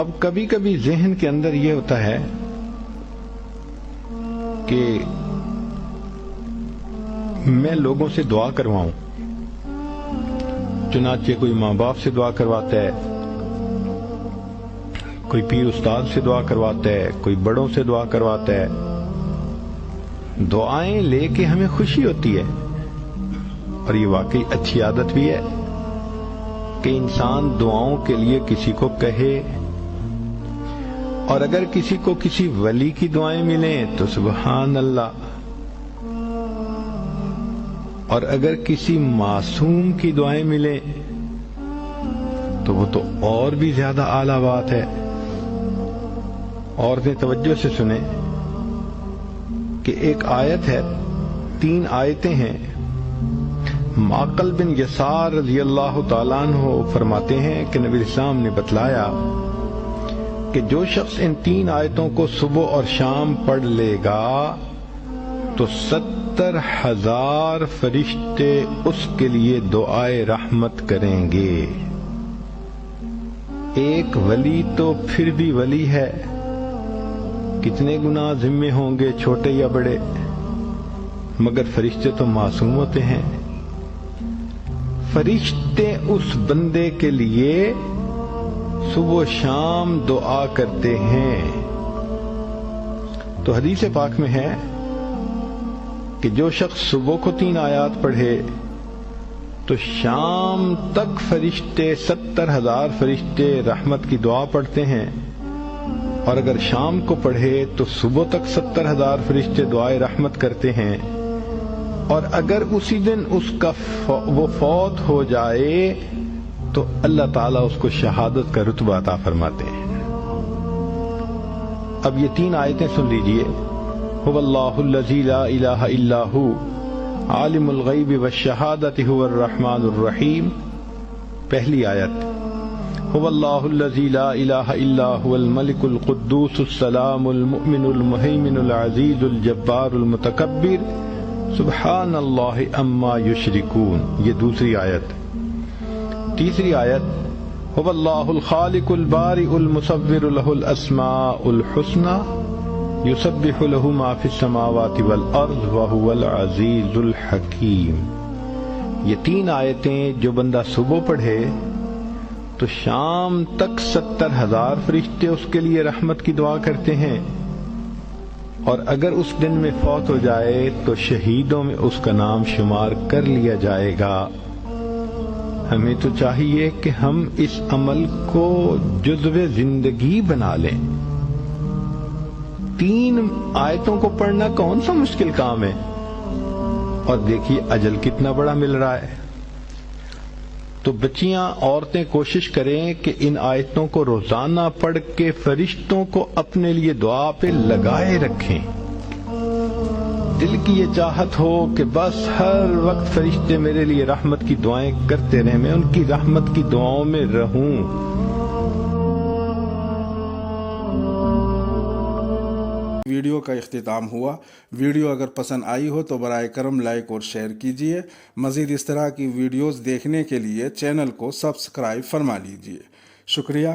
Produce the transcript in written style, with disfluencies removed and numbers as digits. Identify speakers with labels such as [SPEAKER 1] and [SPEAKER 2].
[SPEAKER 1] اب کبھی کبھی ذہن کے اندر یہ ہوتا ہے کہ میں لوگوں سے دعا کرواؤں، چنانچہ کوئی ماں باپ سے دعا کرواتا ہے، کوئی پیر استاد سے دعا کرواتا ہے، کوئی بڑوں سے دعا کرواتا ہے. دعائیں لے کے ہمیں خوشی ہوتی ہے، اور یہ واقعی اچھی عادت بھی ہے کہ انسان دعاؤں کے لیے کسی کو کہے. اور اگر کسی کو کسی ولی کی دعائیں ملیں تو سبحان اللہ، اور اگر کسی معصوم کی دعائیں ملیں تو وہ تو اور بھی زیادہ اعلیٰ بات ہے. عورتیں توجہ سے سنیں کہ ایک آیت ہے، 3 آیتیں ہیں. معقل بن یسار رضی اللہ تعالیٰ عنہ فرماتے ہیں کہ نبی اسلام نے بتلایا کہ جو شخص ان 3 آیتوں کو صبح اور شام پڑھ لے گا تو 70,000 فرشتے اس کے لیے دعائے رحمت کریں گے. ایک ولی تو پھر بھی ولی ہے، کتنے گناہ ذمے ہوں گے چھوٹے یا بڑے، مگر فرشتے تو معصوم ہوتے ہیں. فرشتے اس بندے کے لیے صبح و شام دعا کرتے ہیں. تو حدیث پاک میں ہے کہ جو شخص صبح کو 3 آیات پڑھے تو شام تک فرشتے 70,000 فرشتے رحمت کی دعا پڑھتے ہیں، اور اگر شام کو پڑھے تو صبح تک 70,000 فرشتے دعائے رحمت کرتے ہیں. اور اگر اسی دن اس کا وہ فوت ہو جائے تو اللہ تعالیٰ اس کو شہادت کا رتبہ عطا فرماتے ہیں. اب یہ 3 آیتیں سن لیجئے. هو اللہ الذی لا الہ الا ہو عالم الغیب والشہادۃ هو الرحمن الرحیم. پہلی آیت، هو اللہ الذی لا الہ الا هو الملک القدوس السلام المؤمن المہیمن العزیز الجبار المتکبر سبحان اللہ عما یشرکون. یہ دوسری آیت. تیسری آیت، هو اللہ الخالق البارئ المصور له الاسماء الحسنى یسبح له ما فی السماوات والارض وهو العزیز الحکیم. یہ 3 آیتیں جو بندہ صبح پڑھے تو شام تک 70,000 فرشتے اس کے لیے رحمت کی دعا کرتے ہیں، اور اگر اس دن میں فوت ہو جائے تو شہیدوں میں اس کا نام شمار کر لیا جائے گا. ہمیں تو چاہیے کہ ہم اس عمل کو جزو زندگی بنا لیں. 3 آیتوں کو پڑھنا کون سا مشکل کام ہے، اور دیکھیے اجل کتنا بڑا مل رہا ہے. تو بچیاں، عورتیں کوشش کریں کہ ان آیتوں کو روزانہ پڑھ کے فرشتوں کو اپنے لیے دعا پہ لگائے رکھیں. دل کی یہ چاہت ہو کہ بس ہر وقت فرشتے میرے لیے رحمت کی دعائیں کرتے رہیں، میں ان کی رحمت کی دعاؤں میں رہوں.
[SPEAKER 2] ویڈیو کا اختتام ہوا. ویڈیو اگر پسند آئی ہو تو برائے کرم لائک اور شیئر کیجیے. مزید اس طرح کی ویڈیوز دیکھنے کے لیے چینل کو سبسکرائب فرما لیجیے. شکریہ.